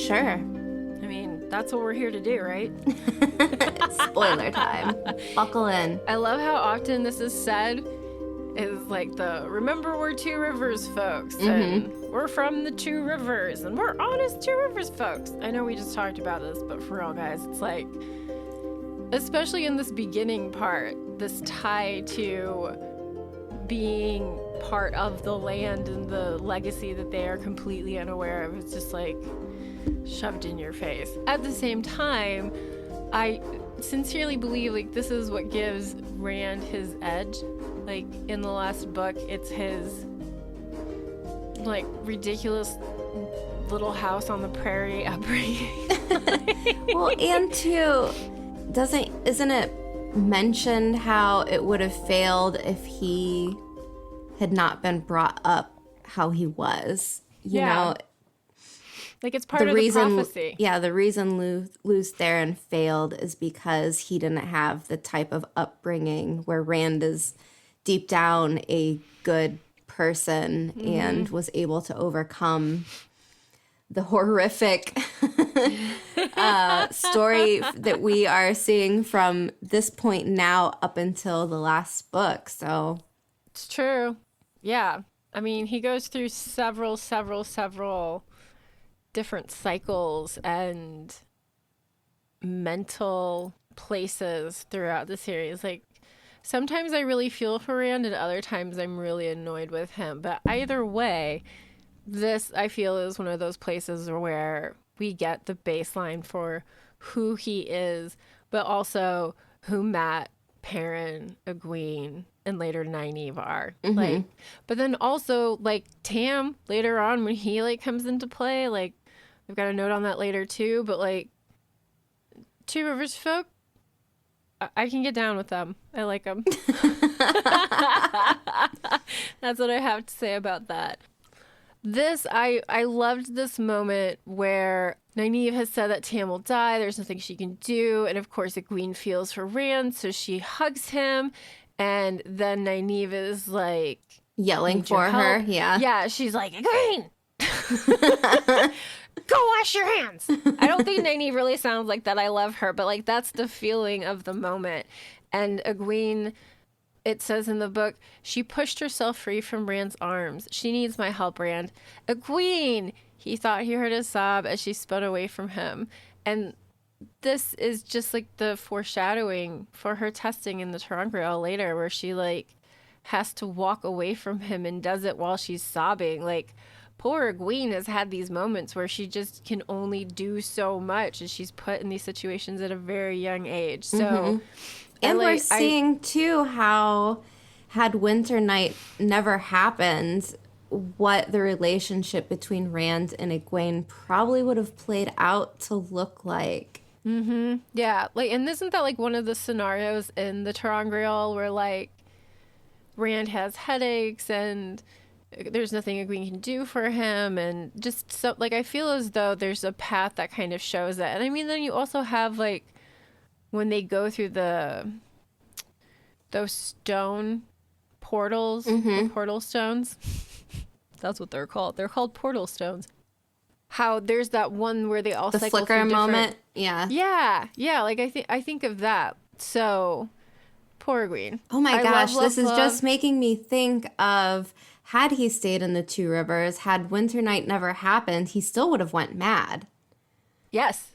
Sure. I mean, that's what we're here to do, right? Spoiler time. Buckle in. I love how often this is said. Is like remember we're Two Rivers folks, and we're from the Two Rivers, and we're honest Two Rivers folks. I know we just talked about this, but for real, guys, it's like, especially in this beginning part, this tie to being part of the land and the legacy that they are completely unaware of. It's just like shoved in your face. At the same time, I sincerely believe like this is what gives Rand his edge. Like in the last book, it's his like ridiculous little house on the prairie upbringing. Well, and too, isn't it mentioned how it would have failed if he had not been brought up how he was? You know, like it's part of the prophecy. Yeah, the reason Lews Therin failed is because he didn't have the type of upbringing where Rand is deep down a good person and was able to overcome the horrific story that we are seeing from this point now up until the last book. So it's true. Yeah. I mean, he goes through several different cycles and mental places throughout the series. Like, sometimes I really feel for Rand, and other times I'm really annoyed with him. But either way, this, I feel, is one of those places where we get the baseline for who he is, but also who Mat, Perrin, Eguin, and later Nynaeve are. Like, but then also, like, Tam, later on, when he, like, comes into play, like, I've got a note on that later, too, but, like, Two Rivers folk, I can get down with them. I like them. That's what I have to say about that. This, I loved this moment where Nynaeve has said that Tam will die. There's nothing she can do. And of course, Eguin feels for Rand, so she hugs him. And then Nynaeve is like... yelling for her, yeah. Yeah, she's like, Eguin! Go wash your hands. I don't think Nynaeve really sounds like that. I love her, but like that's the feeling of the moment. And Eguin, it says in the book, she pushed herself free from Rand's arms. She needs my help, Rand. Eguin! He thought he heard a sob as she spun away from him. And this is just like the foreshadowing for her testing in the ter'angreal later, where she like has to walk away from him and does it while she's sobbing. Like, poor Eguin has had these moments where she just can only do so much, and she's put in these situations at a very young age. So, and we're seeing too how, had Winter Night never happened, what the relationship between Rand and Eguin probably would have played out to look like. Yeah, like, and isn't that like one of the scenarios in the ter'angreal where like Rand has headaches and there's nothing Eguin can do for him, and just so like I feel as though there's a path that kind of shows that. And I mean, then you also have like when they go through those stone portals, the portal stones. That's what they're called. They're called portal stones. How there's that one where they all the cycle flicker through moment, yeah. Like I think of that. So poor Eguin. Oh my gosh, this is just making me think of, had he stayed in the Two Rivers, had Winter Night never happened, he still would have went mad. Yes.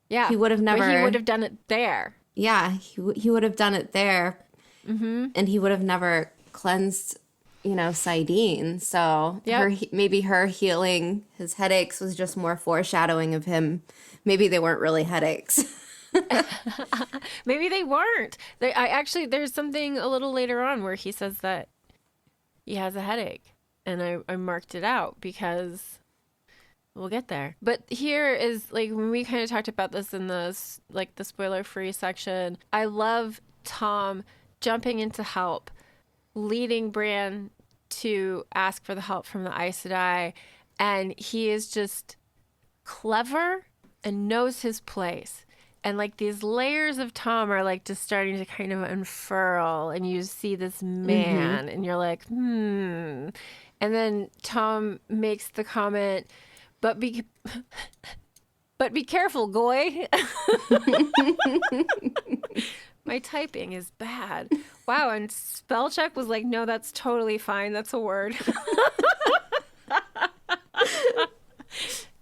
Yeah. He would have never. But he would have done it there. Yeah, he would have done it there, and he would have never cleansed, Saidin. So maybe her healing his headaches was just more foreshadowing of him. Maybe they weren't really headaches. Maybe they weren't. There's something a little later on where he says that he has a headache, and I marked it out because we'll get there. But here is like when we kind of talked about this in the spoiler-free section. I love Tom jumping in to help, leading Bran to ask for the help from the Aes Sedai, and he is just clever and knows his place. And like these layers of Tom are like just starting to kind of unfurl, and you see this man and you're like, And then Tom makes the comment But be careful, Goy. My typing is bad. Wow, and spell check was like, no, that's totally fine. That's a word.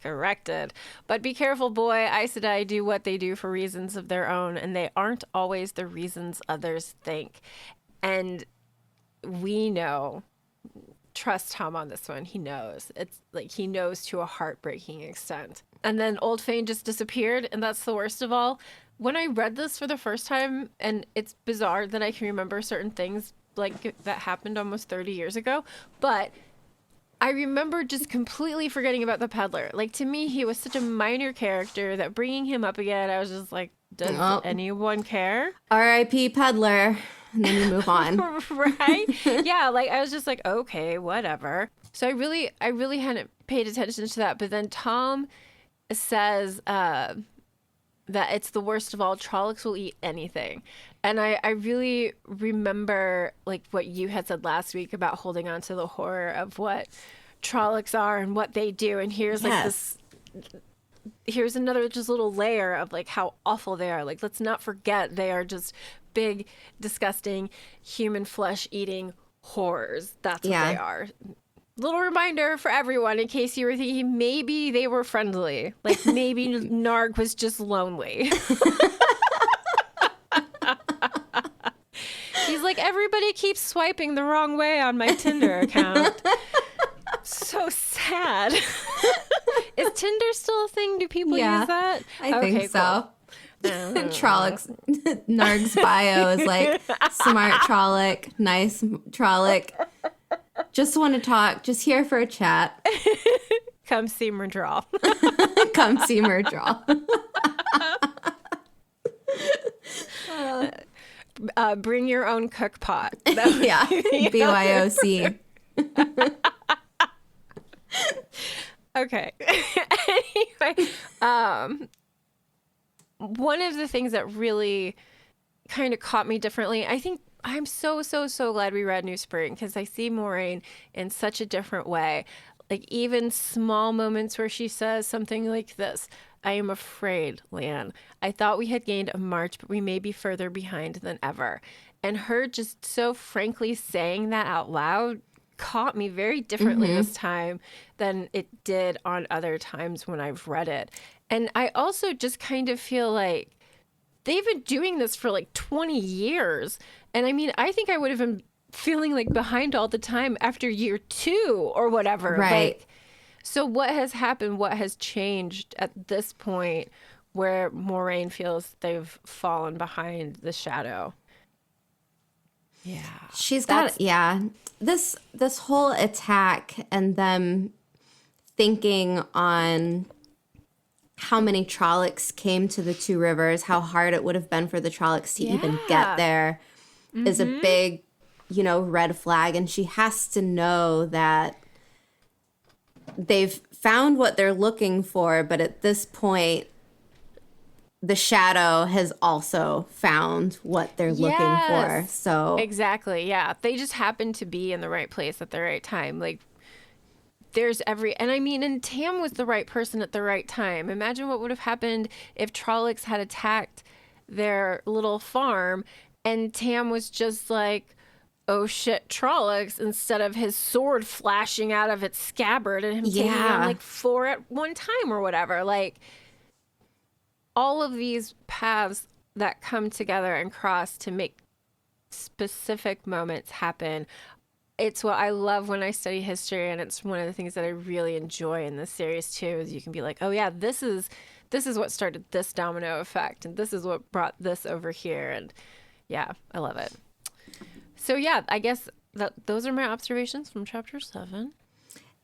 Corrected. But be careful, boy. Aes Sedai do what they do for reasons of their own, and they aren't always the reasons others think. And we know, trust Tom on this one. He knows. It's like he knows to a heartbreaking extent. And then Old Fane just disappeared, and that's the worst of all. When I read this for the first time, and it's bizarre that I can remember certain things like that happened almost 30 years ago, but I remember just completely forgetting about the peddler. Like, to me, he was such a minor character that bringing him up again, I was just like, does anyone care? R.I.P. Peddler. And then you move on. Right? Yeah, like, I was just like, okay, whatever. So I really hadn't paid attention to that. But then Tom says that it's the worst of all. Trollocs will eat anything. And I really remember, like, what you had said last week about holding on to the horror of what Trollocs are and what they do. And here's like this, here's another just little layer of like how awful they are. Like, let's not forget they are just big, disgusting, human flesh eating horrors. That's what they are. Little reminder for everyone in case you were thinking maybe they were friendly. Like, maybe Narg was just lonely. He's like, everybody keeps swiping the wrong way on my Tinder account. So sad. Is Tinder still a thing? Do people use that? I think so. Trollocs. Narg's bio is like, smart Trolloc, nice Trolloc. Just want to talk. Just here for a chat. Come see Murdral. Come see Murdral. Bring your own cook pot. Yeah. BYOC. Okay. Anyway, one of the things that really kind of caught me differently, I think I'm so glad we read New Spring, because I see Moiraine in such a different way. Like, even small moments where she says something like this: I am afraid, Lan. I thought we had gained a march, but we may be further behind than ever. And her just so frankly saying that out loud caught me very differently this time than it did on other times when I've read it. And I also just kind of feel like they've been doing this for like 20 years. And I mean, I think I would have been feeling like behind all the time after year 2 or whatever. Right. Like, so what has happened? What has changed at this point where Moiraine feels they've fallen behind the shadow? Yeah. She's got, this whole attack and them thinking on how many Trollocs came to the Two Rivers, how hard it would have been for the Trollocs to even get there, is a big, red flag. And she has to know that they've found what they're looking for, but at this point, the shadow has also found what they're looking for. So exactly, yeah. They just happen to be in the right place at the right time. Like, and Tam was the right person at the right time. Imagine what would have happened if Trollocs had attacked their little farm and Tam was just like, oh shit, Trollocs, instead of his sword flashing out of its scabbard and him taking on like 4 at one time or whatever. Like, all of these paths that come together and cross to make specific moments happen. It's what I love when I study history, and it's one of the things that I really enjoy in this series too, is you can be like, oh yeah, this is what started this domino effect, and this is what brought this over here. And yeah, I love it. So yeah, I guess those are my observations from chapter 7.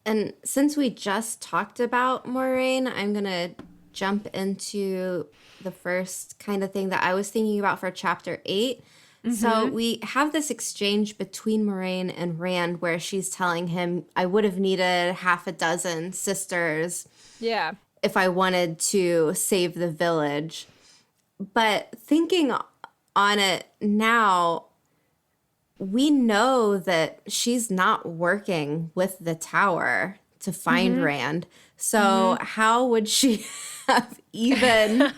And since we just talked about Moiraine, I'm going to jump into the first kind of thing that I was thinking about for chapter 8. So we have this exchange between Moiraine and Rand where she's telling him, I would have needed 6 sisters if I wanted to save the village. But thinking on it now, we know that she's not working with the tower to find Rand. So how would she have even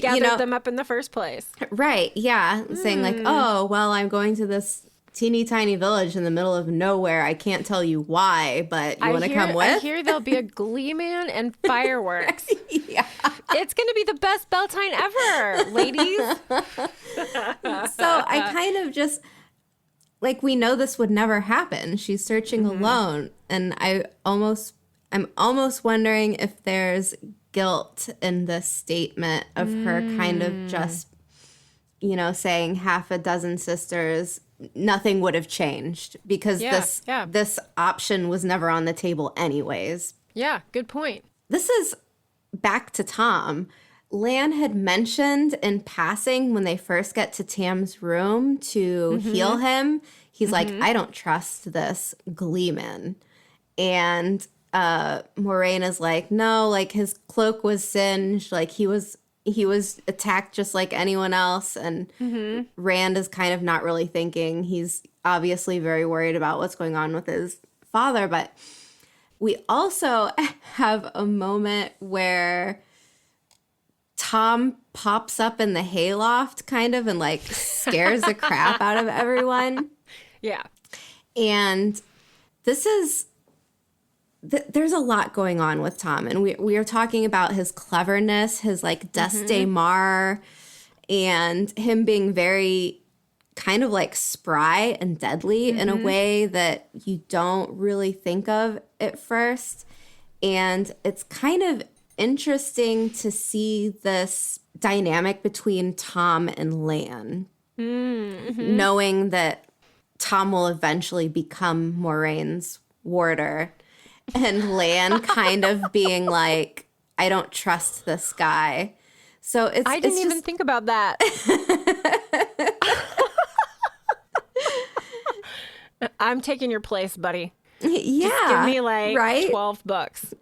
gathered them up in the first place? Right, yeah. Saying like, oh, well, I'm going to this teeny tiny village in the middle of nowhere. I can't tell you why, but you want to come with? I hear there'll be a glee man and fireworks. Yeah. It's going to be the best Beltane ever, ladies. So I kind of just, like, we know this would never happen. She's searching alone. And I'm almost wondering if there's guilt in this statement of her kind of just, saying half a dozen sisters, nothing would have changed because this option was never on the table anyways. Yeah, good point. This is back to Tom. Lan had mentioned in passing when they first get to Tam's room to heal him, he's like, I don't trust this Gleeman. And Moiraine is like, no, like his cloak was singed, like he was attacked just like anyone else. And Rand is kind of not really thinking. He's obviously very worried about what's going on with his father. But we also have a moment where Tom pops up in the hayloft kind of and like scares the crap out of everyone. Yeah. And this is... there's a lot going on with Tom, and we are talking about his cleverness, his like desdemar, and him being very kind of like spry and deadly in a way that you don't really think of at first. And it's kind of interesting to see this dynamic between Tom and Lan, knowing that Tom will eventually become Moraine's warder. And Lan kind of being like, I don't trust this guy. So I didn't even think about that. I'm taking your place, buddy. Yeah. Just give me like 12 bucks.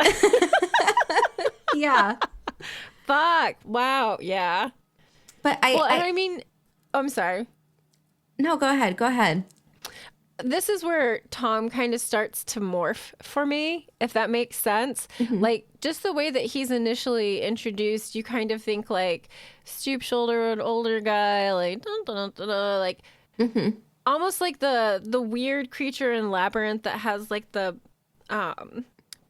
Yeah. Fuck. Wow. Yeah. But I mean, I'm sorry. No, go ahead. This is where Tom kind of starts to morph for me, if that makes sense. Like, just the way that he's initially introduced, you kind of think like stoop-shouldered older guy, like dun, dun, dun, dun, like almost like the weird creature in Labyrinth that has like the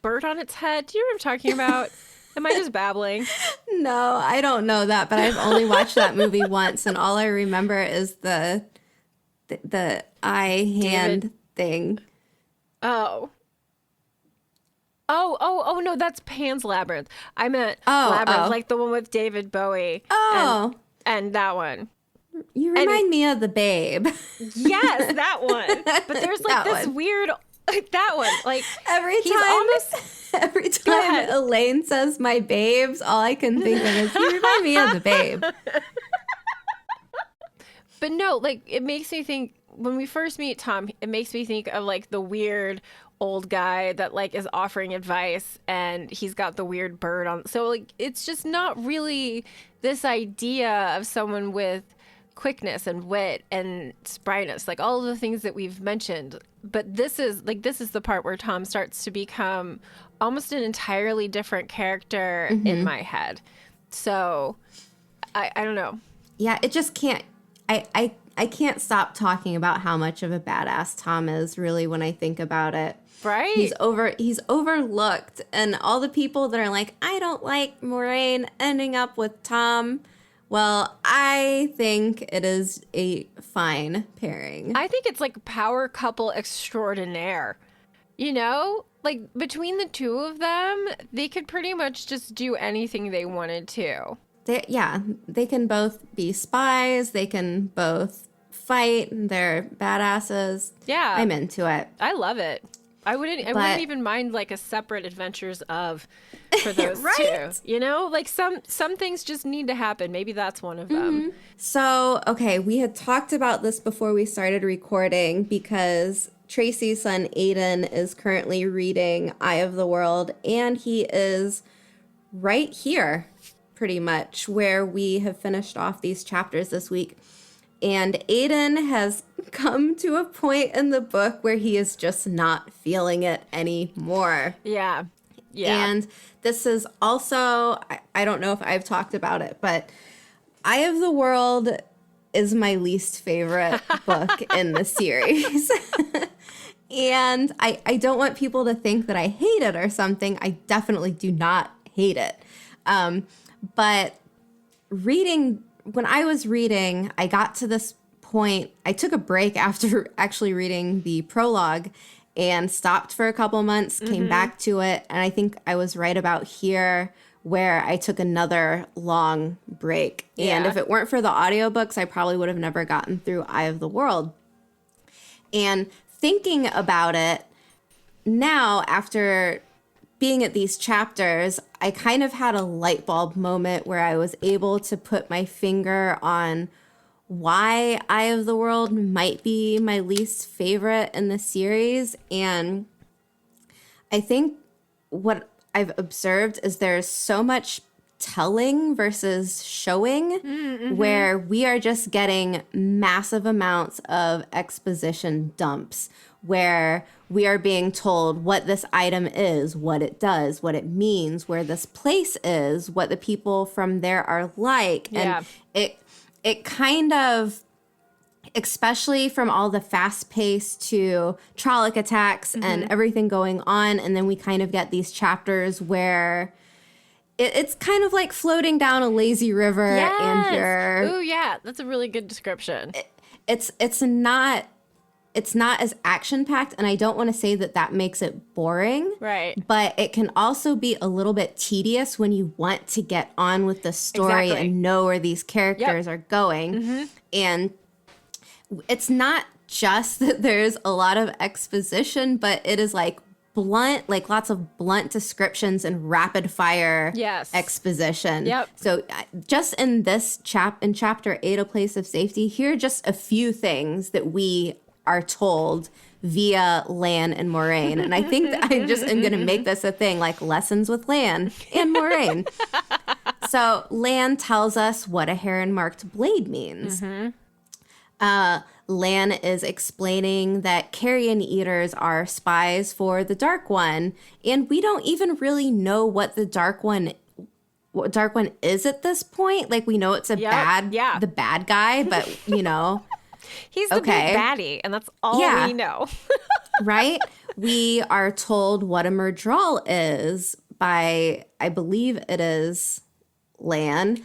bird on its head. Do you know what I'm talking about? Am I just babbling? No, I don't know that, but I've only watched that movie once, and all I remember is the eye hand thing. Oh, no, that's Pan's Labyrinth. I meant Labyrinth, like the one with David Bowie. And that one. You remind me of The Babe. Yes, that one. But there's like this weird, that one. Like every time Elaine says my babes, all I can think of is you remind me of The Babe. But no, like, it makes me think, when we first meet Tom, it makes me think of, like, the weird old guy that, like, is offering advice, and he's got the weird bird on. So, like, it's just not really this idea of someone with quickness and wit and spryness, like, all of the things that we've mentioned. But this is the part where Tom starts to become almost an entirely different character in my head. So, I don't know. Yeah, it just can't... I can't stop talking about how much of a badass Tom is, really, when I think about it. Right? He's overlooked, and all the people that are like, I don't like Moiraine ending up with Tom. Well, I think it is a fine pairing. I think it's like power couple extraordinaire. You know? Like, between the two of them, they could pretty much just do anything they wanted to. They can both be spies. They can both fight. They're badasses. Yeah. I'm into it. I love it. I wouldn't even mind like a separate adventures of for those two. You know, like some things just need to happen. Maybe that's one of them. So, okay, we had talked about this before we started recording because Tracy's son Aiden is currently reading Eye of the World, and he is right here pretty much where we have finished off these chapters this week. And Aiden has come to a point in the book where he is just not feeling it anymore. Yeah. Yeah. And this is also, I don't know if I've talked about it, but Eye of the World is my least favorite book in the series. And I don't want people to think that I hate it or something. I definitely do not hate it. But when I was reading, I got to this point. I took a break after actually reading the prologue and stopped for a couple months, came back to it. And I think I was right about here where I took another long break. Yeah. And if it weren't for the audiobooks, I probably would have never gotten through Eye of the World. And thinking about it now, after being at these chapters, I kind of had a light bulb moment where I was able to put my finger on why Eye of the World might be my least favorite in the series. And I think what I've observed is there's so much telling versus showing, where we are just getting massive amounts of exposition dumps, where we are being told what this item is, what it does, what it means, where this place is, what the people from there are like. Yeah. And it kind of, especially from all the fast-paced to Trolloc attacks and everything going on, and then we kind of get these chapters where it's kind of like floating down a lazy river, and you're... Ooh, yeah, that's a really good description. It's not as action-packed, and I don't want to say that makes it boring. Right. But it can also be a little bit tedious when you want to get on with the story Exactly. and know where these characters are going. And it's not just that there's a lot of exposition, but it is like blunt, like lots of blunt descriptions and rapid fire exposition. Yep. So just in this in chapter 8, A Place of Safety, here are just a few things that we are told via Lan and Moiraine. And I think that I just am going to make this a thing, like lessons with Lan and Moiraine. So Lan tells us what a heron-marked blade means. Lan is explaining that carrion eaters are spies for the Dark One, and we don't even really know what the Dark One is at this point. Like, we know it's the bad guy, but you know, he's the big baddie, and that's all we know. Right? We are told what a Murdral is by, I believe it is Lan.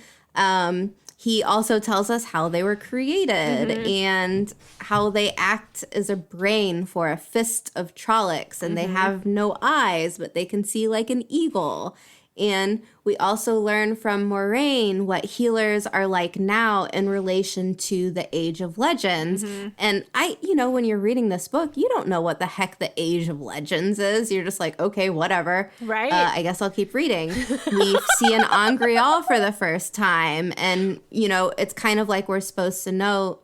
He also tells us how they were created and how they act as a brain for a fist of Trollocs, and they have no eyes, but they can see like an eagle. And we also learn from Moiraine what healers are like now in relation to the Age of Legends. And when you're reading this book, you don't know what the heck the Age of Legends is. You're just like, okay, whatever. Right. I guess I'll keep reading. We see an Angreal for the first time. And, it's kind of like we're supposed to know,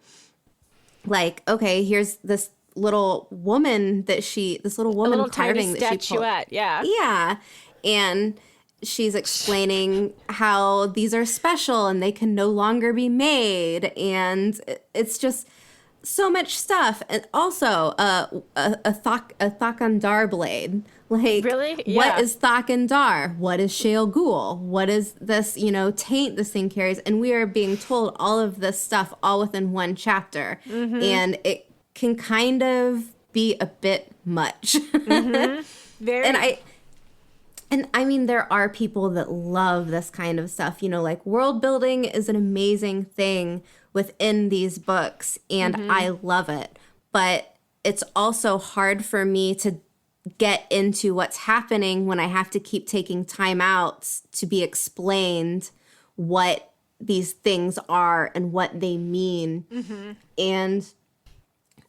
like, okay, here's this little woman carving that she pulled. Yeah. And she's explaining how these are special and they can no longer be made. And it's just so much stuff. And also a Thakandar blade. Like, really? Yeah. What is Thakandar? What is Shale Ghul? What is this, taint this thing carries? And we are being told all of this stuff all within one chapter. And it can kind of be a bit much. Very. And I mean, there are people that love this kind of stuff, like world building is an amazing thing within these books, and I love it. But it's also hard for me to get into what's happening when I have to keep taking time out to be explained what these things are and what they mean. And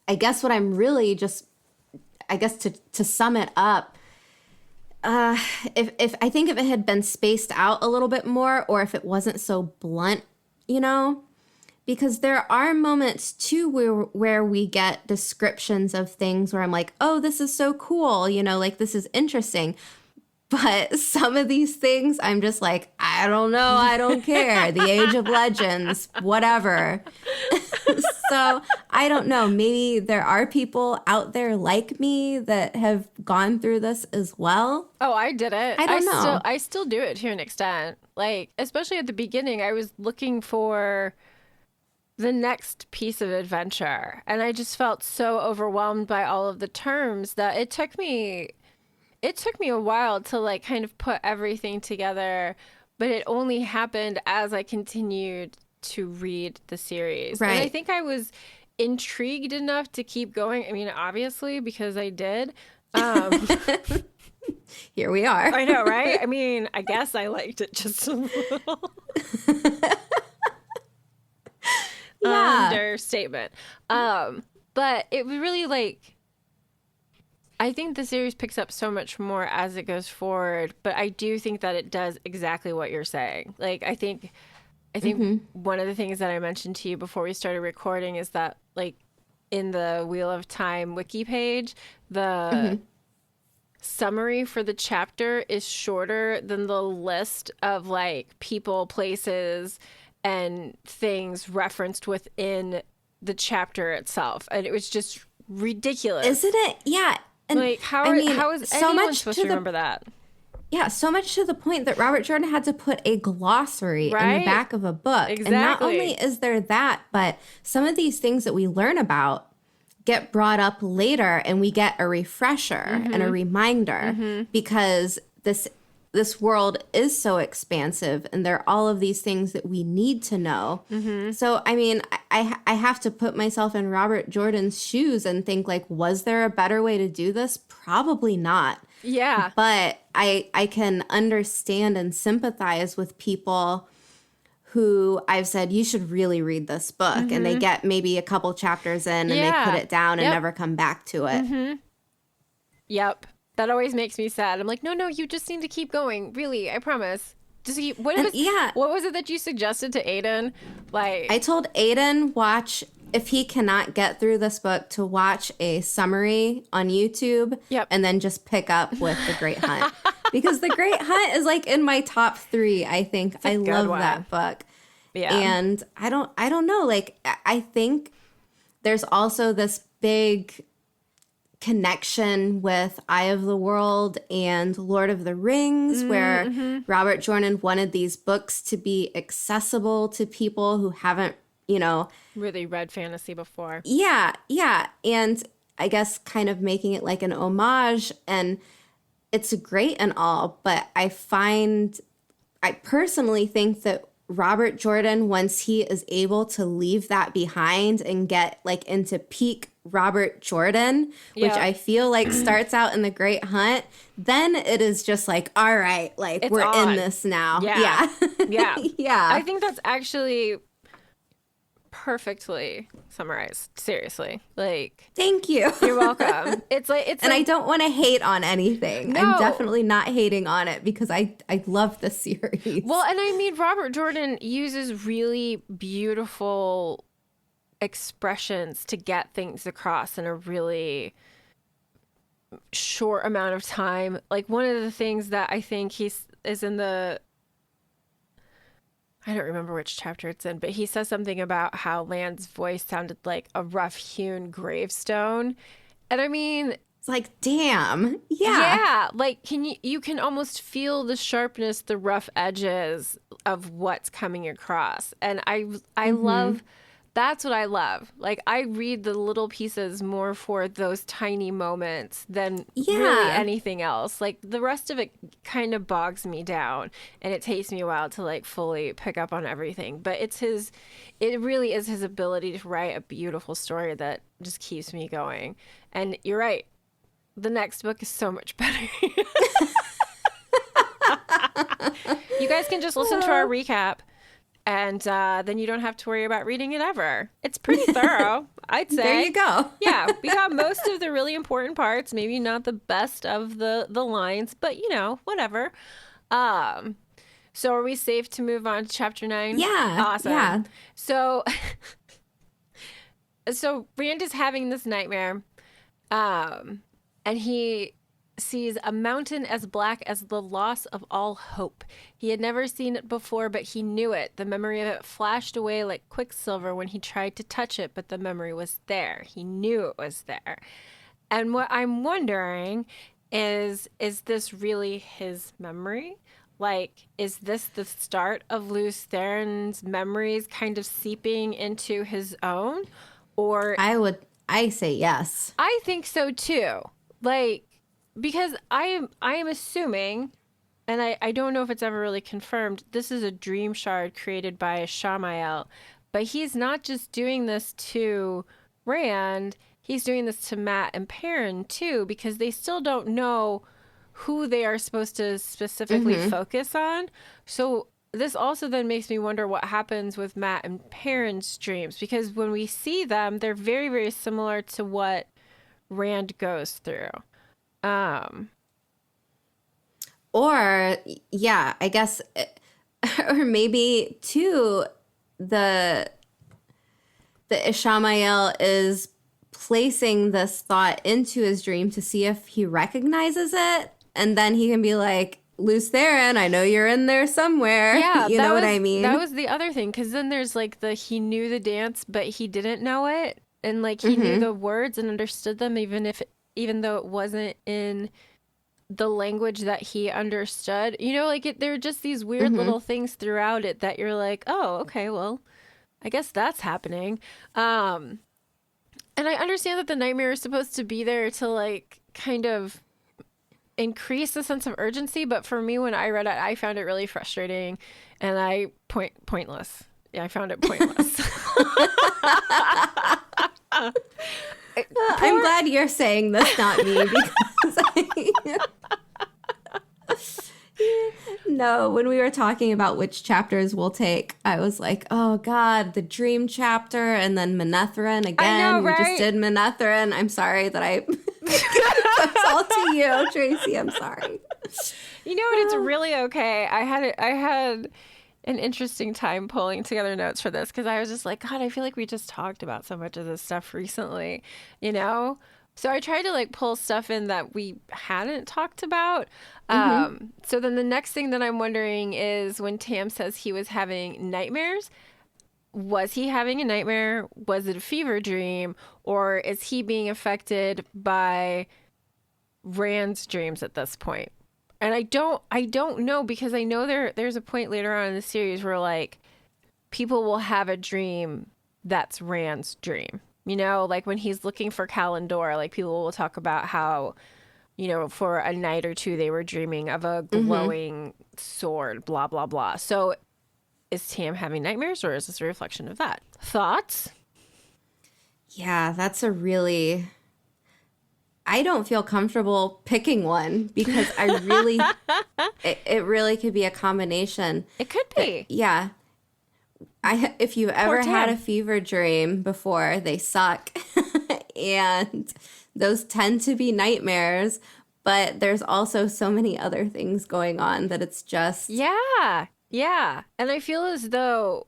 I guess what I'm really just, to sum it up, if I think if it had been spaced out a little bit more, or if it wasn't so blunt, because there are moments too where we get descriptions of things where I'm like, oh, this is so cool, like this is interesting. But some of these things I'm just like, I don't know, I don't care. The Age of Legends, whatever. So I don't know. Maybe there are people out there like me that have gone through this as well. Oh, I did it. I don't know. I still do it to an extent. Like, especially at the beginning, I was looking for the next piece of adventure, and I just felt so overwhelmed by all of the terms that it took me a while to like kind of put everything together, but it only happened as I continued to read the series. Right. And I think I was intrigued enough to keep going. I mean, obviously, because I did. Here we are. I know, right? I mean, I guess I liked it just a little. Yeah. Understatement. But it was really like, I think the series picks up so much more as it goes forward, but I do think that it does exactly what you're saying. Like, I think one of the things that I mentioned to you before we started recording is that, like, in the Wheel of Time wiki page, the summary for the chapter is shorter than the list of, like, people, places, and things referenced within the chapter itself. And it was just ridiculous. Isn't it? Yeah. And like, how is so anyone much supposed to remember that? Yeah, so much to the point that Robert Jordan had to put a glossary in the back of a book. Exactly. And not only is there that, but some of these things that we learn about get brought up later, and we get a refresher and a reminder because this world is so expansive, and there are all of these things that we need to know. So, I mean, I have to put myself in Robert Jordan's shoes and think, like, was there a better way to do this? Probably not. Yeah. But I can understand and sympathize with people who I've said, you should really read this book. And they get maybe a couple chapters in and they put it down and never come back to it. Yep. That always makes me sad. I'm like, no, you just need to keep going. Really, I promise. Just keep. What was it that you suggested to Aiden? Like, I told Aiden, watch, if he cannot get through this book, to watch a summary on YouTube. Yep. And then just pick up with The Great Hunt. Because The Great Hunt is like in my top 3, I think. I love that book. Yeah. And I don't know. Like, I think there's also this big connection with Eye of the World and Lord of the Rings, where Robert Jordan wanted these books to be accessible to people who haven't, really read fantasy before. Yeah. And I guess kind of making it like an homage, and it's great and all, but I personally think that Robert Jordan, once he is able to leave that behind and get like into peak Robert Jordan, which I feel like starts out in The Great Hunt, then it is just like, all right, like, we're in this now. Yeah. Yeah. I think that's actually perfectly summarized. Seriously. Like, thank you. You're welcome. I don't want to hate on anything. No. I'm definitely not hating on it because I love the series. Well, and I mean, Robert Jordan uses really beautiful expressions to get things across in a really short amount of time. Like, one of the things that I think is in the, I don't remember which chapter it's in, but he says something about how Land's voice sounded like a rough-hewn gravestone. And I mean, it's like, damn. Yeah. Like, you can almost feel the sharpness, the rough edges of what's coming across. And I love, that's what I love. Like, I read the little pieces more for those tiny moments than really anything else. Like, the rest of it kind of bogs me down, and it takes me a while to like fully pick up on everything. But it really is his ability to write a beautiful story that just keeps me going. And you're right. The next book is so much better. You guys can just listen to our recap. And then you don't have to worry about reading it ever. It's pretty thorough, I'd say. There you go. Yeah, we got most of the really important parts. Maybe not the best of the lines, but, whatever. So are we safe to move on to chapter 9? Yeah. Awesome. Yeah. So Rand is having this nightmare. And he sees a mountain as black as the loss of all hope. He had never seen it before, but he knew it. The memory of it flashed away like quicksilver when he tried to touch it, but the memory was there. He knew it was there. And what I'm wondering is this really his memory? Like, is this the start of Lews Therin's memories kind of seeping into his own? Or I say yes. I think so too. Like, because I am assuming, and I don't know if it's ever really confirmed, this is a dream shard created by Shamael, but he's not just doing this to Rand, he's doing this to Mat and Perrin too, because they still don't know who they are supposed to specifically focus on. So this also then makes me wonder what happens with Mat and Perrin's dreams, because when we see them, they're very, very similar to what Rand goes through. Or, yeah, I guess, or maybe, too, the Ishamael is placing this thought into his dream to see if he recognizes it, and then he can be like, Lews Therin, I know you're in there somewhere. Yeah, you know what I mean? That was the other thing, because then there's, like, he knew the dance, but he didn't know it, and, like, he knew the words and understood them, even though it wasn't in the language that he understood. You know, like, there are just these weird little things throughout it that you're like, oh, okay, well, I guess that's happening. And I understand that the nightmare is supposed to be there to, like, kind of increase the sense of urgency, but for me, when I read it, I found it really frustrating, and pointless. Yeah, I found it pointless. I'm glad you're saying this, not me, because no, when we were talking about which chapters we'll take, I was like, oh God, the dream chapter, and then Manetheren again. I know, right? We just did Manetheren. I'm sorry that I that's all to you, Tracy. I'm sorry. You know what? It's really okay. I had an interesting time pulling together notes for this, because I was just like, God, I feel like we just talked about so much of this stuff recently, you know? So I tried to, like, pull stuff in that we hadn't talked about. So then the next thing that I'm wondering is when Tam says he was having nightmares, was he having a nightmare? Was it a fever dream? Or is he being affected by Rand's dreams at this point? And I don't know, because I know there's a point later on in the series where, like, people will have a dream that's Rand's dream. You know, like when he's looking for Kalendor, like, people will talk about how, you know, for a night or two they were dreaming of a glowing sword, blah, blah, blah. So is Tam having nightmares, or is this a reflection of that? Thoughts? Yeah, that's a really... I don't feel comfortable picking one, because I really... it really could be a combination. It could be. Yeah. If you've ever had a fever dream before, they suck. And those tend to be nightmares, but there's also so many other things going on that it's just... Yeah. And I feel as though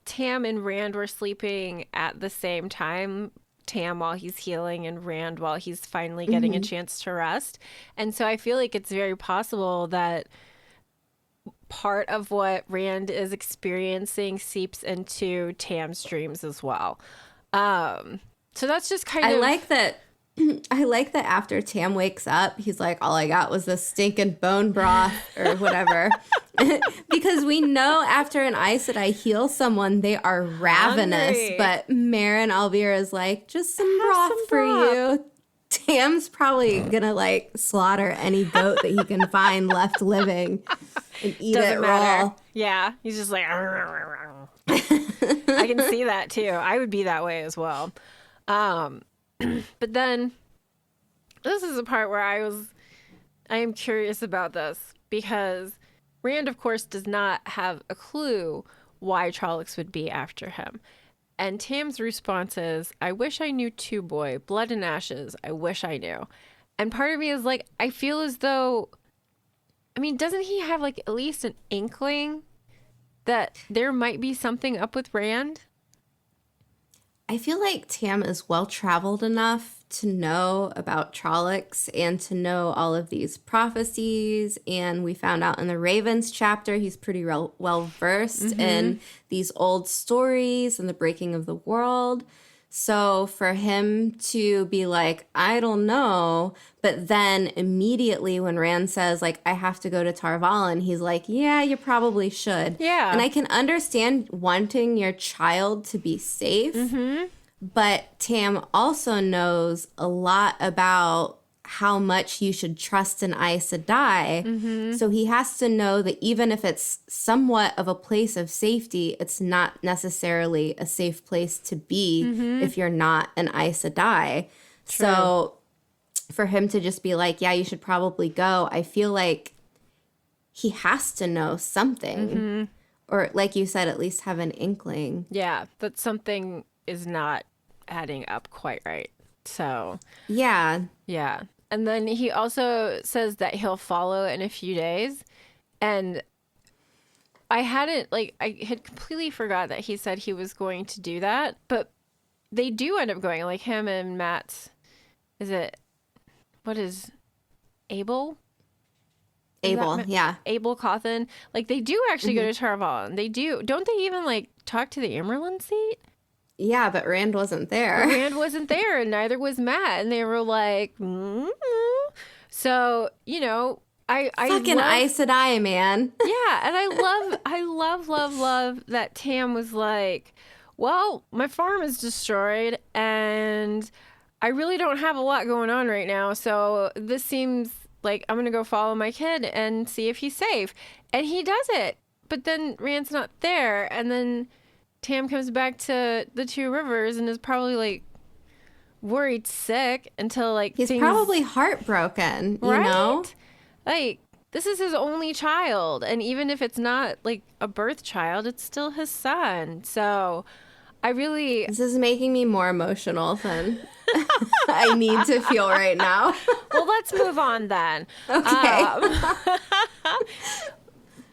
Tam and Rand were sleeping at the same time. Tam while he's healing, and Rand while he's finally getting a chance to rest. And so I feel like it's very possible that part of what Rand is experiencing seeps into Tam's dreams as well. So that's just kind of... I like that after Tam wakes up, he's like, all I got was this stinking bone broth or whatever. Because we know after an Aes Sedai heal someone, they are ravenous. Hungry. But Maren Alvira is like, just some broth for you. Tam's probably gonna, like, slaughter any goat that he can find left living and eat it raw. Yeah, he's just like, I can see that too. I would be that way as well. But then this is the part where I am curious about this, because Rand, of course, does not have a clue why Trollocs would be after him. And Tam's response is, I wish I knew too, boy. Blood and ashes. I wish I knew. And part of me is like, I feel as though, I mean, doesn't he have, like, at least an inkling that there might be something up with Rand? I feel like Tam is well-traveled enough to know about Trollocs and to know all of these prophecies. And we found out in the Ravens chapter, he's pretty well versed in these old stories and the breaking of the world. So for him to be like, I don't know, but then immediately when Rand says, like, I have to go to Tar Valon, he's like, yeah, you probably should. Yeah. And I can understand wanting your child to be safe, but Tam also knows a lot about how much you should trust an Aes Sedai. So he has to know that even if it's somewhat of a place of safety, it's not necessarily a safe place to be if you're not an Aes Sedai. So for him to just be like, yeah, you should probably go, I feel like he has to know something. Or like you said, at least have an inkling. Yeah, that something is not adding up quite right. So, yeah. And then he also says that he'll follow in a few days. And I had completely forgot that he said he was going to do that. But they do end up going, like him and Matt's, what is Abel? Abel Cawthon. Like, they do actually go to Tar Valon. They do. Don't they even, like, talk to the Amyrlin seat? Yeah, but Rand wasn't there. Rand wasn't there, and neither was Matt. And they were like, So, you know, I fucking Aes Sedai, man. Yeah, and I love that Tam was like, well, my farm is destroyed, and I really don't have a lot going on right now, so this seems like I'm gonna go follow my kid and see if he's safe. And he does it. But then Rand's not there, and then Tam comes back to the Two Rivers and is probably like worried sick until like he's probably heartbroken, you know? Like, this is his only child, and even if it's not like a birth child, it's still his son. So this is making me more emotional than I need to feel right now. Well, let's move on then. Okay.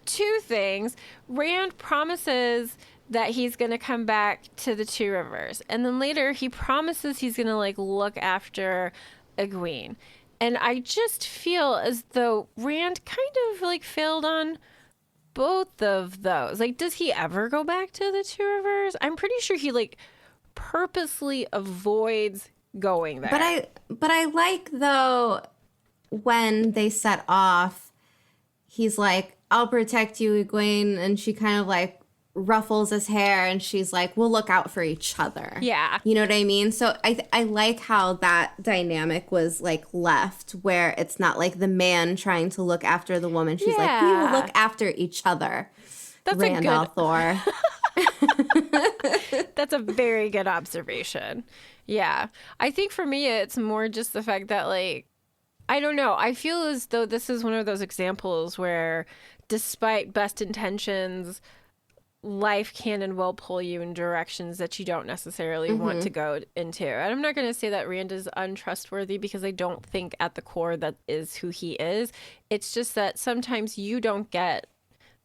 Two things. Rand promises that he's going to come back to the Two Rivers. And then later he promises he's going to like look after Eguin. And I just feel as though Rand kind of like failed on both of those. Like, does he ever go back to the Two Rivers? I'm pretty sure he like purposely avoids going there. But I like, though, when they set off, he's like, I'll protect you, Eguin. And she kind of like ruffles his hair and she's like, we'll look out for each other. Yeah. You know what I mean? So I like how that dynamic was like left, where it's not like the man trying to look after the woman. She's like, we will look after each other. That's Rand al'Thor. That's a very good observation. Yeah. I think for me, it's more just the fact that, like, I don't know. I feel as though this is one of those examples where, despite best intentions, life can and will pull you in directions that you don't necessarily want to go into. And I'm not going to say that Rand is untrustworthy, because I don't think at the core that is who he is. It's just that sometimes you don't get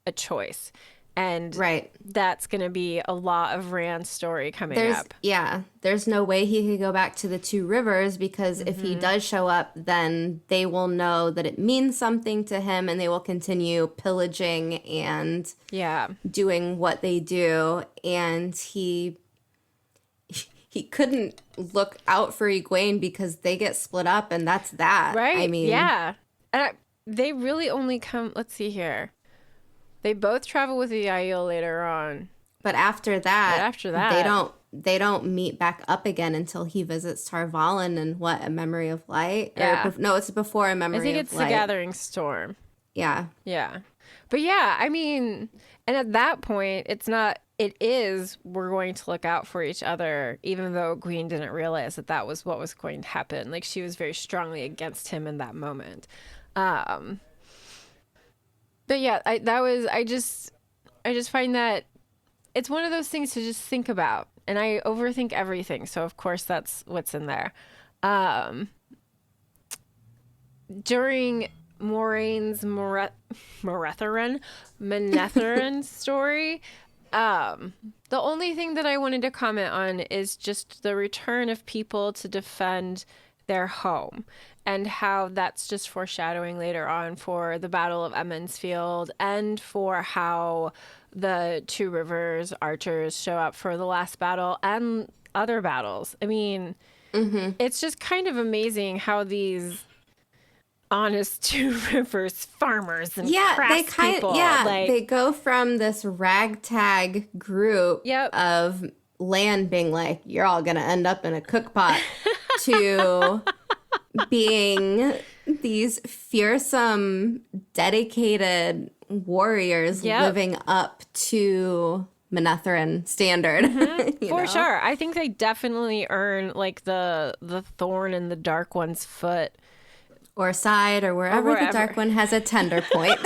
a choice. And that's going to be a lot of Rand's story coming up. Yeah, there's no way he could go back to the Two Rivers, because if he does show up, then they will know that it means something to him, and they will continue pillaging and doing what they do. And he couldn't look out for Egwene because they get split up, and that's that. Right? I mean, yeah. And they really only come, let's see here. They both travel with the Aiel later on. But after that, they don't meet back up again until he visits Tar Valon and A Memory of Light? Yeah. No, it's before A Memory of Light. I think it's The Gathering Storm. Yeah. Yeah. But yeah, I mean, and at that point, we're going to look out for each other, even though Eguin didn't realize that was what was going to happen. Like, she was very strongly against him in that moment. But yeah, I just find that it's one of those things to just think about, and I overthink everything. So of course that's what's in there. During Moraine's Manetheren story, The only thing that I wanted to comment on is just the return of people to defend their home and how that's just foreshadowing later on for the Battle of Emond's Field and for how the Two Rivers archers show up for the last battle and other battles. I mean, it's just kind of amazing how these honest Two Rivers farmers and people. They go from this ragtag group of land being like, you're all gonna end up in a cook pot, to being these fearsome, dedicated warriors living up to Manetheren standard. For sure. I think they definitely earn like the thorn in the Dark One's foot. Or side, or wherever the Dark One has a tender point.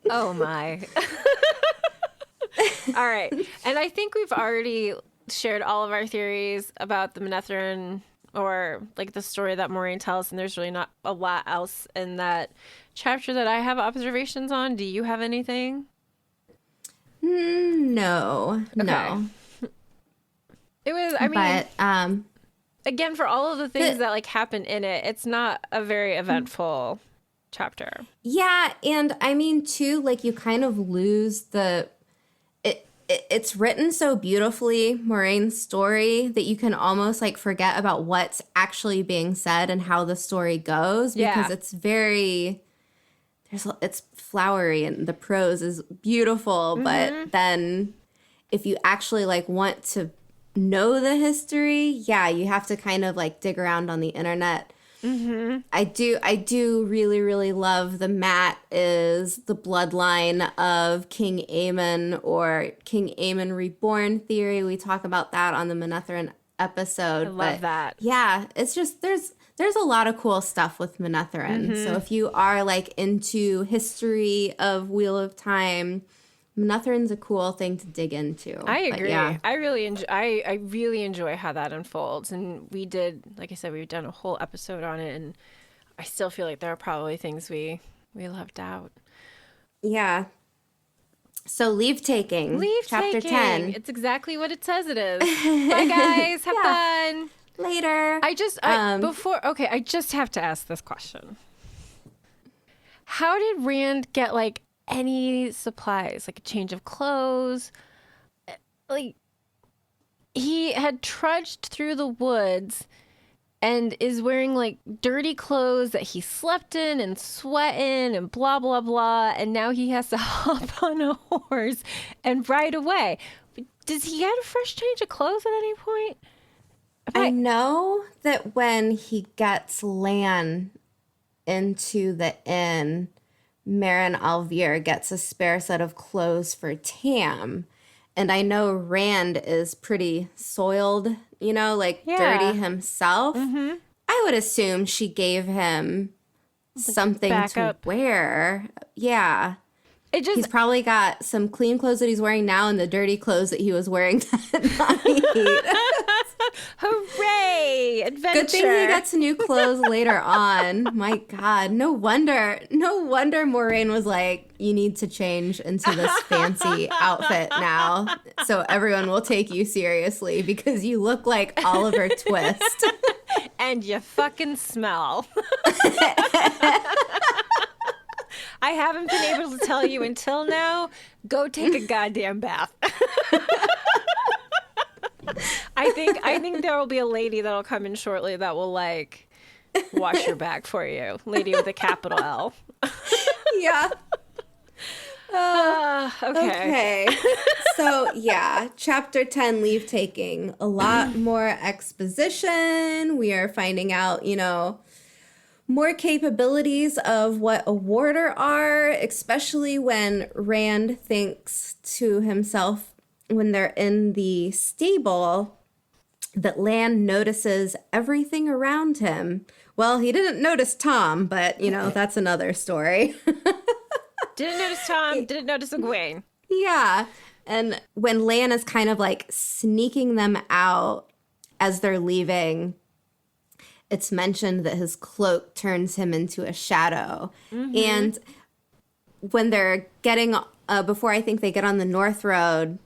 Oh my. All right. And I think we've already shared all of our theories about the Manetheren, or like the story that Moiraine tells, and there's really not a lot else in that chapter that I have observations on. Do you have anything? No. It was, I mean, again, for all of the things that like happen in it, it's not a very eventful chapter. Yeah, and I mean too, like you kind of lose it's written so beautifully, Moraine's story, that you can almost like forget about what's actually being said and how the story goes, because it's very it's flowery and the prose is beautiful, but then if you actually like want to know the history, you have to kind of like dig around on the internet. I do really, really love the Mat is the bloodline of King Aemon, or King Aemon Reborn theory. We talk about that on the Manetheren episode. I love that. Yeah, it's just there's a lot of cool stuff with Manetheren. So if you are like into history of Wheel of Time, Manetheren's a cool thing to dig into. I agree. I really enjoy how that unfolds. And we did, like I said, we've done a whole episode on it, and I still feel like there are probably things we left out. Yeah. So leave taking. Chapter 10. It's exactly what it says it is. Bye guys. Have fun. Later. I just have to ask this question. How did Rand get like any supplies, like a change of clothes? Like, he had trudged through the woods and is wearing like dirty clothes that he slept in and sweat in and blah blah blah, and now he has to hop on a horse and ride away. Does he have a fresh change of clothes at any point? I know that when he gets Lan into the inn, Meryn Alvier gets a spare set of clothes for Tam. And I know Rand is pretty soiled, dirty himself. I would assume she gave him something to wear. Yeah. He's probably got some clean clothes that he's wearing now and the dirty clothes that he was wearing that night. Hooray! Adventure. Good thing he gets new clothes later on. My God, no wonder Moiraine was like, you need to change into this fancy outfit now so everyone will take you seriously because you look like Oliver Twist. And you fucking smell. I haven't been able to tell you until now. Go take a goddamn bath. I think there will be a lady that'll come in shortly that will like wash your back for you. Lady with a capital L. Yeah. Okay. So chapter 10, leave taking. A lot more exposition. We are finding out, more capabilities of what a warder are, especially when Rand thinks to himself when they're in the stable that Lan notices everything around him. Well, he didn't notice Tom, but, that's another story. Didn't notice Tom, didn't notice Egwene. Yeah. And when Lan is kind of like sneaking them out as they're leaving, it's mentioned that his cloak turns him into a shadow. And when they're getting, before I think they get on the North Road,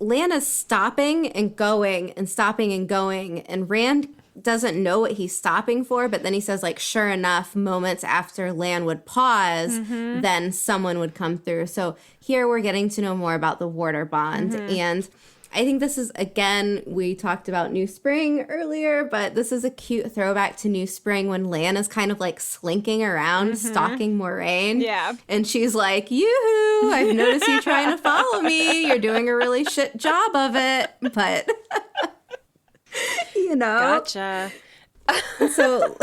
Lana's stopping and going and stopping and going, and Rand doesn't know what he's stopping for, but then he says, like, sure enough, moments after Lan would pause, then someone would come through. So here we're getting to know more about the Warder Bond, and I think this is, again, we talked about New Spring earlier, but this is a cute throwback to New Spring when Lan is kind of like slinking around, stalking Moiraine. Yeah. And she's like, yoo-hoo, I've noticed you trying to follow me. You're doing a really shit job of it. But, you know. Gotcha. So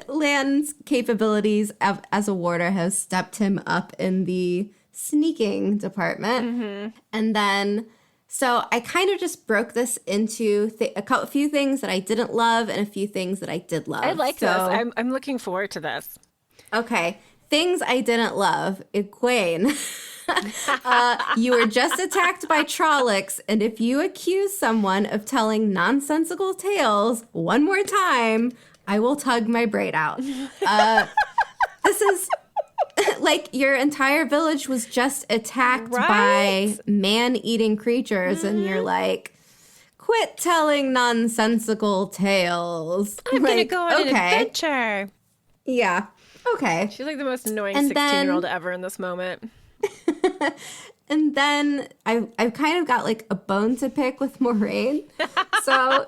Lan's capabilities as a warder has stepped him up in the sneaking department. And then... So I kind of just broke this into a few things that I didn't love and a few things that I did love. I like this. I'm looking forward to this. Okay. Things I didn't love. Eguin. You were just attacked by Trollocs, and if you accuse someone of telling nonsensical tales one more time, I will tug my braid out. This is... Like, your entire village was just attacked by man-eating creatures, and you're like, quit telling nonsensical tales. I'm going to go on an adventure. Yeah. Okay. She's like the most annoying 16-year-old ever in this moment. And then I've kind of got, like, a bone to pick with Moiraine. So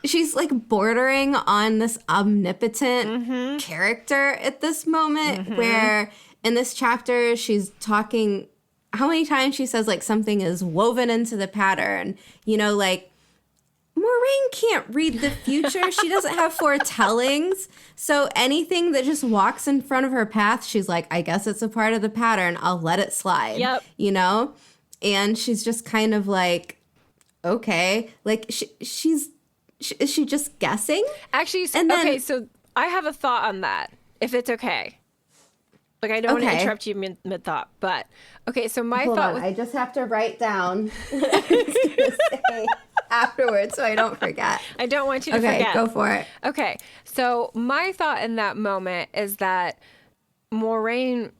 she's like bordering on this omnipotent character at this moment where in this chapter she's talking, how many times she says like something is woven into the pattern, you know, like Moiraine can't read the future. She doesn't have foretellings. So anything that just walks in front of her path, she's like, I guess it's a part of the pattern. I'll let it slide. Yep. You know? And she's just kind of like, okay. Like is she just guessing? Actually, okay, so I have a thought on that, if it's okay. Like, I don't want to interrupt you mid-thought, but... Okay, so my thought... I just have to write down what I was going to say afterwards so I don't forget. I don't want you to forget. Okay, go for it. Okay, so my thought in that moment is that Moiraine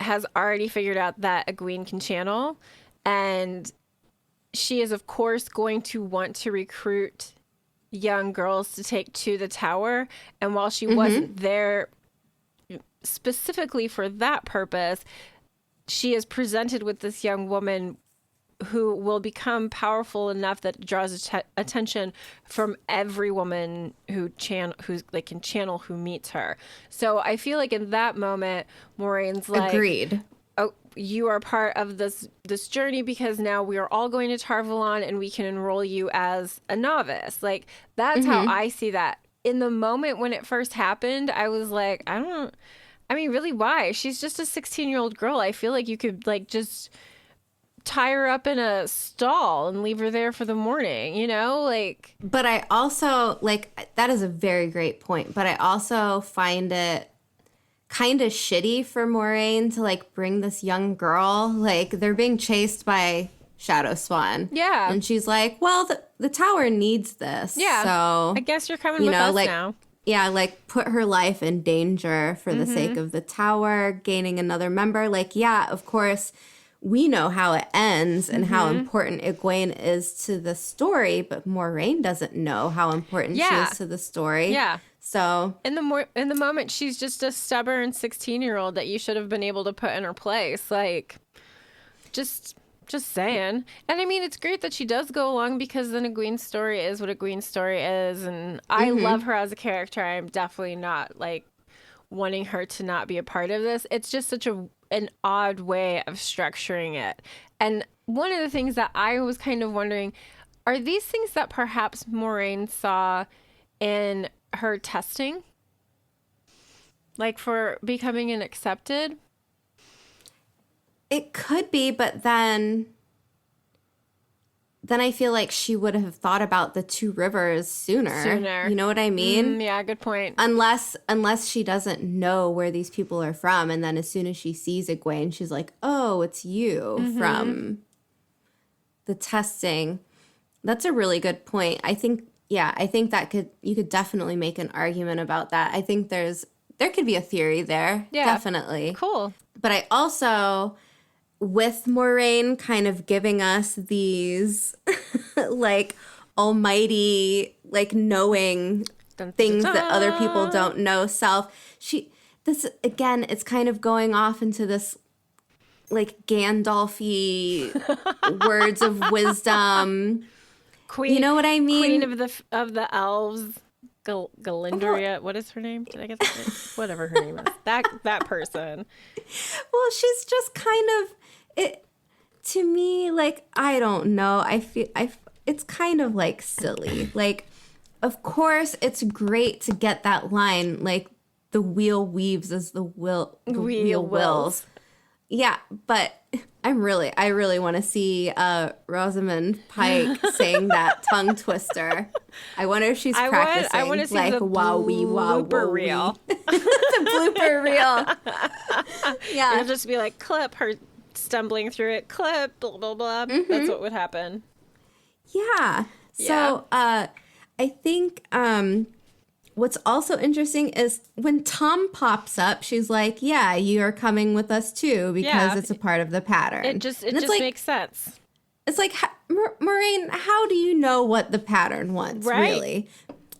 has already figured out that Eguin can channel, and she is, of course, going to want to recruit young girls to take to the tower, and while she wasn't there specifically for that purpose, she is presented with this young woman who will become powerful enough that draws attention from every woman who can channel who meets her. So I feel like in that moment, Moraine's like, agreed. Oh, you are part of this journey because now we are all going to Tarvalon and we can enroll you as a novice. Like, that's how I see that. In the moment when it first happened, I was like, really, why? She's just a 16-year-old girl. I feel like you could, like, just tie her up in a stall and leave her there for the morning, you know? Like... But I also, like, that is a very great point, but I also find it kind of shitty for Moiraine to like bring this young girl, like they're being chased by Shadow Swan. Yeah. And she's like, well, the tower needs this. Yeah. So I guess you're coming with us now. Yeah, like put her life in danger for the sake of the tower, gaining another member. Like, yeah, of course, we know how it ends and how important Eguin is to the story, but Moiraine doesn't know how important she is to the story. Yeah. So in the moment, she's just a stubborn 16-year-old that you should have been able to put in her place. Like, just saying. And I mean, it's great that she does go along because then Eguin's story is what Eguin's story is. And I love her as a character. I'm definitely not like wanting her to not be a part of this. It's just such an odd way of structuring it. And one of the things that I was kind of wondering, are these things that perhaps Moiraine saw in her testing, like for becoming an accepted? It could be, but then I feel like she would have thought about the two rivers sooner. You know what I mean? Yeah, good point. Unless she doesn't know where these people are from, and then as soon as she sees Eguin, she's like, oh, it's you from the testing. That's a really good point. I think that you could definitely make an argument about that. I think there's there could be a theory there. Yeah. Definitely. Cool. But I also, with Moiraine kind of giving us these, like, almighty, like, knowing things that other people don't know self. This, again, it's kind of going off into this, like, Gandalf-y words of wisdom. Queen, you know what I mean? Queen of the elves. Galindria, what is her name? Did I get that right? Whatever her name is. That person. Well, she's just kind of it to me. Like, I don't know. I feel it's kind of like silly. Like, of course, it's great to get that line. Like, the wheel weaves as the wheel wills. Yeah, but I really want to see Rosamund Pike saying that tongue twister. I wonder if she's practicing. I want to see like the blooper reel. The blooper reel. Yeah, it'll just be like clip her stumbling through it. Clip blah blah blah. That's what would happen. Yeah. So I think what's also interesting is when Tom pops up, she's like, yeah, you're coming with us too, because it's a part of the pattern. It just like, makes sense. It's like, Moiraine, how do you know what the pattern wants, really?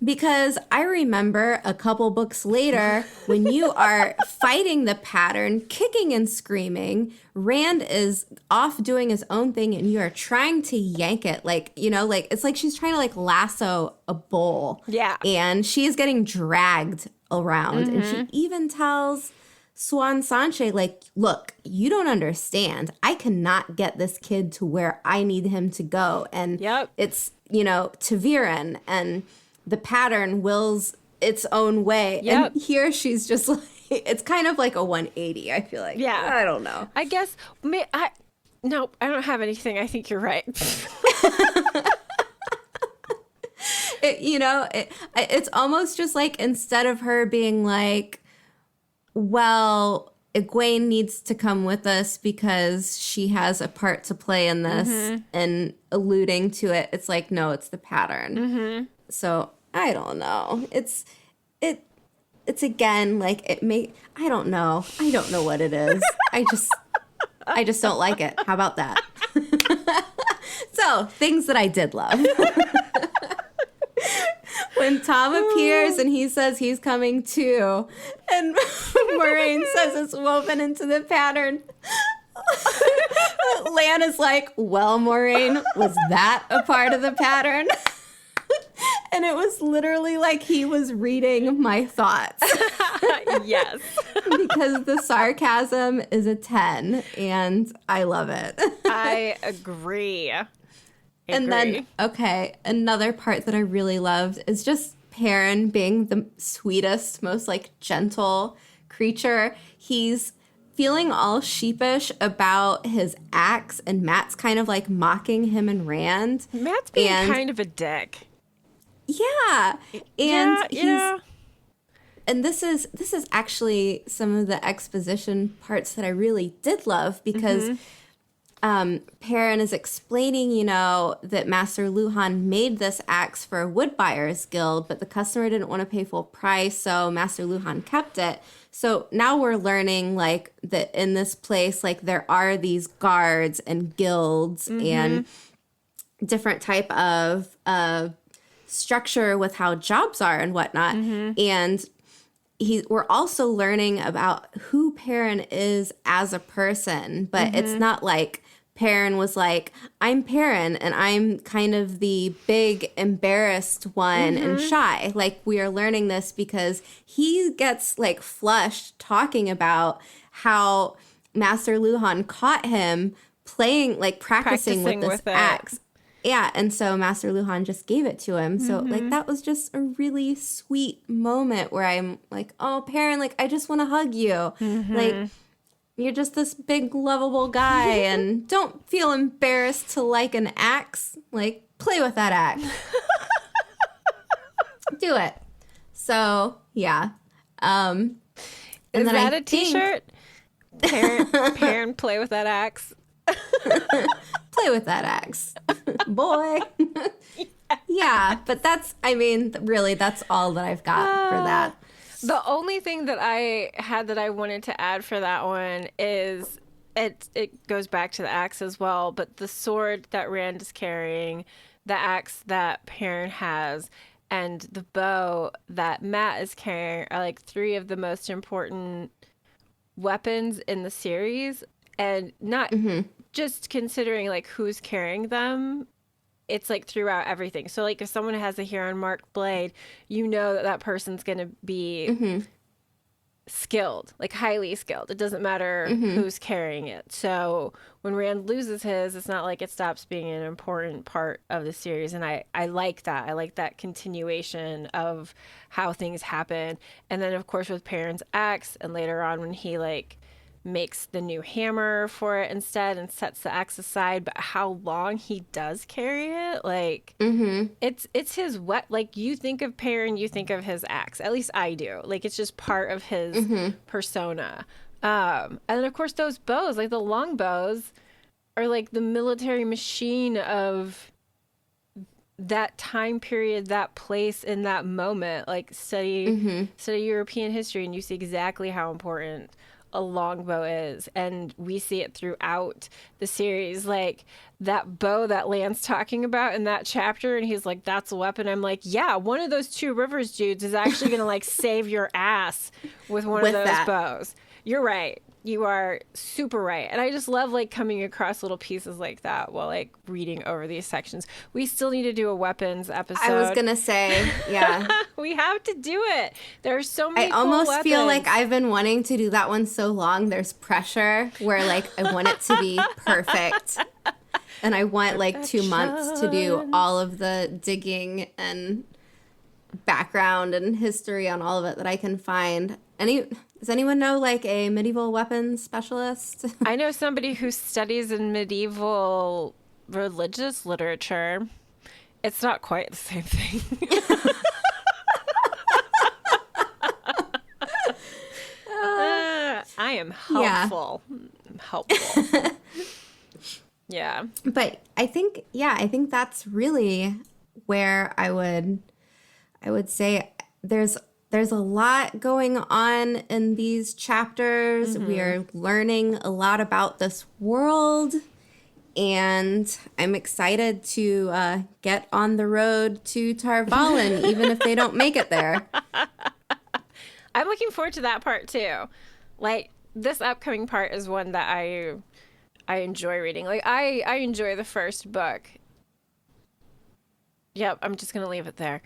Because I remember a couple books later when you are fighting the pattern, kicking and screaming, Rand is off doing his own thing and you are trying to yank it. Like, you know, like it's like she's trying to like lasso a bull. Yeah. And she's getting dragged around. And she even tells Swan Sanche, like, look, you don't understand. I cannot get this kid to where I need him to go. And it's, you know, Taviran and the pattern wills its own way. And here she's just like, it's kind of like a 180, I feel like. Yeah. I don't know. I guess, I don't have anything. I think you're right. It's almost just like instead of her being like, well, Egwene needs to come with us because she has a part to play in this and alluding to it, it's like, no, it's the pattern. So I don't know. It's again, like I don't know what it is. I just don't like it. How about that? So things that I did love. When Tom appears and he says he's coming too, and Moiraine says it's woven into the pattern. Lan is like, well, Moiraine, was that a part of the pattern? And it was literally like he was reading my thoughts. Yes. Because the sarcasm is a 10, and I love it. I agree. And then, okay, another part that I really loved is just Perrin being the sweetest, most, like, gentle creature. He's feeling all sheepish about his axe, and Matt's kind of, like, mocking him and Rand. Matt's being kind of a dick. Yeah. And and this is actually some of the exposition parts that I really did love, because Perrin is explaining, you know, that Master Luhan made this axe for a wood buyers guild, but the customer didn't want to pay full price, so Master Luhan kept it. So now we're learning, like, that in this place, like, there are these guards and guilds and different type of structure with how jobs are and whatnot. And we're also learning about who Perrin is as a person, but it's not like Perrin was like, I'm Perrin and I'm kind of the big embarrassed one and shy. Like, we are learning this because he gets, like, flushed talking about how Master Luhan caught him playing, like, practicing with this axe. Yeah, and so Master Luhan just gave it to him. So, like, that was just a really sweet moment where I'm like, oh, Perrin, like, I just want to hug you. Like, you're just this big, lovable guy, and don't feel embarrassed to like an axe. Like, play with that axe. Do it. So, yeah. And is then that a t-shirt? Perrin, play with that axe. Play with that axe, boy. Yeah, but that's, I mean, really, that's all that I've got for that. The only thing that I had that I wanted to add for that one is it goes back to the axe as well, but the sword that Rand is carrying, the axe that Perrin has, and the bow that Matt is carrying are like three of the most important weapons in the series, and not just considering like who's carrying them. It's like throughout everything. So like if someone has a Huron marked blade, you know that that person's going to be skilled, like highly skilled. It doesn't matter who's carrying it. So when Rand loses his, it's not like it stops being an important part of the series. And I like that. I like that continuation of how things happen. And then of course with Perrin's axe, and later on when he like makes the new hammer for it instead and sets the axe aside, but how long he does carry it, like it's his like you think of Perrin, you think of his axe, at least I do, like it's just part of his persona. And then of course those bows, like the long bows, are like the military machine of that time period, that place, in that moment. Like study European history and you see exactly how important a longbow is, and we see it throughout the series. Like that bow that Lan's talking about in that chapter, and he's like, that's a weapon. I'm like, yeah, one of those Two Rivers dudes is actually gonna like save your ass with one of those bows. You're right. You are super right. And I just love like coming across little pieces like that while like reading over these sections. We still need to do a weapons episode. I was going to say, yeah. We have to do it. There are so many I almost weapons. feel like I've been wanting to do that one so long. There's pressure where like I want it to be perfect. And I want like 2 months to do all of the digging and background and history on all of it that I can find. Does anyone know like a medieval weapons specialist? I know somebody who studies in medieval religious literature. It's not quite the same thing. I am helpful. Yeah. Helpful. Yeah. But I think that's really where I would say there's a lot going on in these chapters. We are learning a lot about this world, and I'm excited to get on the road to Tar Valon, even if they don't make it there. I'm looking forward to that part too. Like this upcoming part is one that I enjoy reading. Like I enjoy the first book. Yep, I'm just gonna leave it there.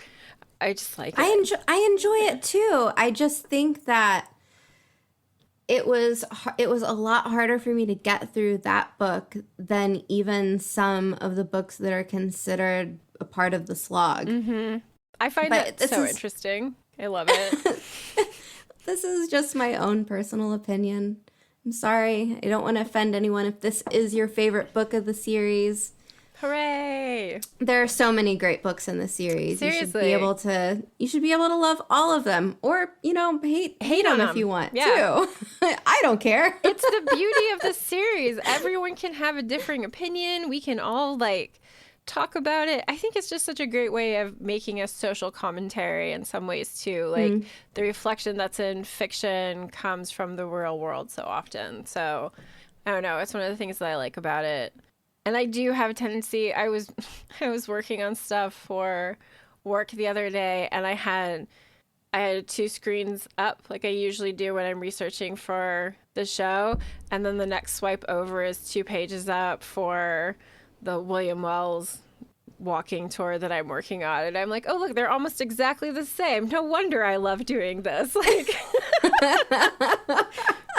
I just like it. I enjoy it too. I just think that it was a lot harder for me to get through that book than even some of the books that are considered a part of the slog. I find that so interesting. I love it. This is just my own personal opinion. I'm sorry. I don't want to offend anyone if this is your favorite book of the series. Hooray! There are so many great books in the series. Seriously. You should be able to love all of them, or hate on them if you want too. I don't care. It's the beauty of the series. Everyone can have a differing opinion. We can all like talk about it. I think it's just such a great way of making a social commentary in some ways too. Like the reflection that's in fiction comes from the real world so often. So I don't know. It's one of the things that I like about it. And I do have a tendency. I was working on stuff for work the other day, and I had 2 screens up like I usually do when I'm researching for the show, and then the next swipe over is 2 pages up for the William Wells walking tour that I'm working on, and I'm like, oh look, they're almost exactly the same. No wonder I love doing this. Like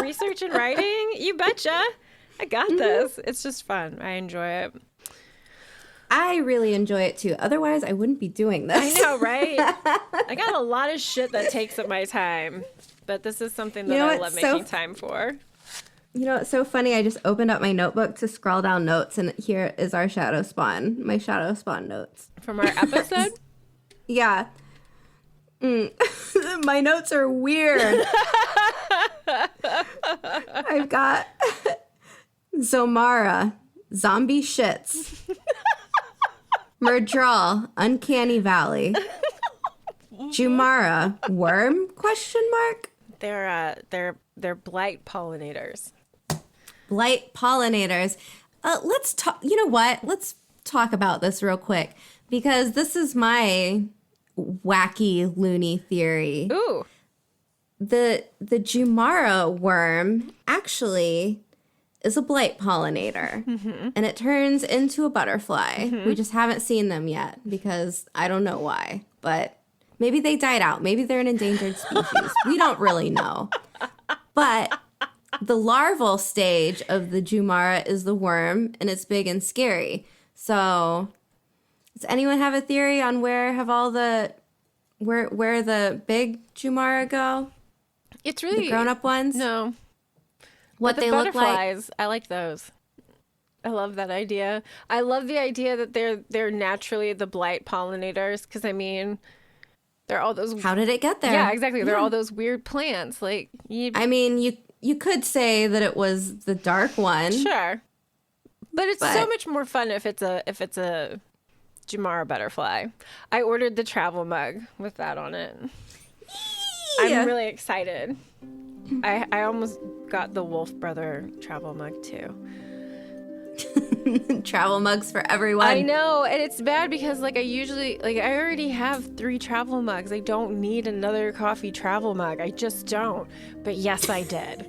research and writing, you betcha. I got this. It's just fun. I enjoy it. I really enjoy it too. Otherwise, I wouldn't be doing this. I know, right? I got a lot of shit that takes up my time, but this is something that I love making time for. You know, it's so funny. I just opened up my notebook to scroll down notes, and here is our Shadow Spawn, my Shadow Spawn notes. From our episode? Yeah. My notes are weird. I've got Zomara, zombie shits. Murdral, Uncanny Valley. Jumara worm? Question mark. They're blight pollinators. Blight pollinators. Let's talk. You know what? Let's talk about this real quick because this is my wacky loony theory. Ooh. The Jumara worm actually is a blight pollinator, and it turns into a butterfly. We just haven't seen them yet because I don't know why, but maybe they died out. Maybe they're an endangered species. We don't really know. But the larval stage of the Jumara is the worm, and it's big and scary. So does anyone have a theory on where the big Jumara go? It's really the grown-up ones? No. What they look like? Butterflies, I like those. I love that idea. I love the idea that they're naturally the blight pollinators because, I mean, they're all those... How did it get there? Yeah, exactly. They're all those weird plants. Like, I mean, you could say that it was the dark one. Sure. But it's so much more fun if it's a Jumara butterfly. I ordered the travel mug with that on it. I'm really excited. I almost got the Wolf Brother travel mug too. Travel mugs for everyone. I know, and it's bad because I already have 3 travel mugs. I don't need another coffee travel mug. I just don't. But yes, I did.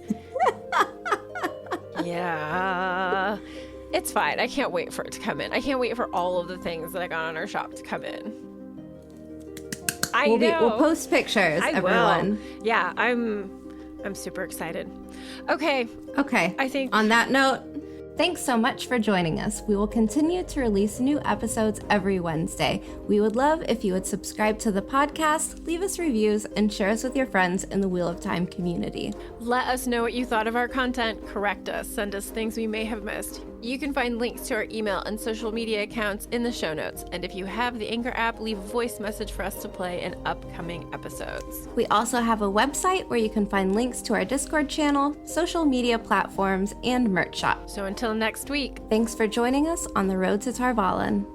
Yeah. It's fine. I can't wait for it to come in. I can't wait for all of the things that I got on our shop to come in. We'll post pictures, everyone. Will. Yeah, I'm super excited. Okay. I think on that note, thanks so much for joining us. We will continue to release new episodes every Wednesday. We would love if you would subscribe to the podcast, leave us reviews, and share us with your friends in the Wheel of Time community. Let us know what you thought of our content. Correct us. Send us things we may have missed. You can find links to our email and social media accounts in the show notes. And if you have the Anchor app, leave a voice message for us to play in upcoming episodes. We also have a website where you can find links to our Discord channel, social media platforms, and merch shop. So until next week, thanks for joining us on the road to Tar Valon.